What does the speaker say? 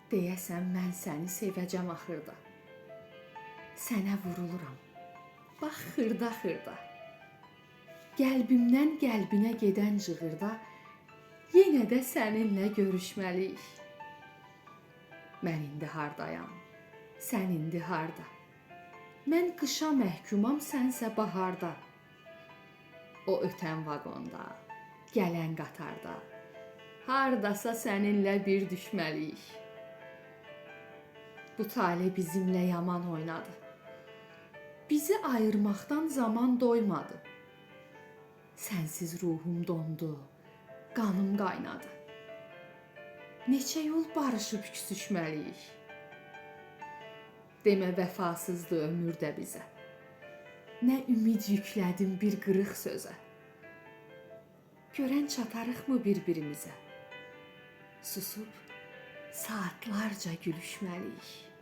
Deyəsən mən səni sevəcəm axırda. Sənə vuruluram, bax xırda-xırda. Qəlbimdən qəlbinə gedən cığırda yenə də səninlə görüşməliyik. Mən indi hardayam, sən indi harda? Mən qışa məhkumam, sənsə baharda. O ötən vaqonda, gələn qatarda, hardasa səninlə bir düşməliyik. Bu tale bizimlə yaman oynadı. Bizi ayırmaqdan zaman doymadı. Sənsiz ruhum dondu, qanım qaynadı. Neçə yol barışıb küsüşməliyik. Demə vəfasızdı ömür də bizə. Nə ümid yüklədim bir qırıq sözə. Görən çatarıqmı bir-birimizə? Susub saatlarca gülüşməliyik.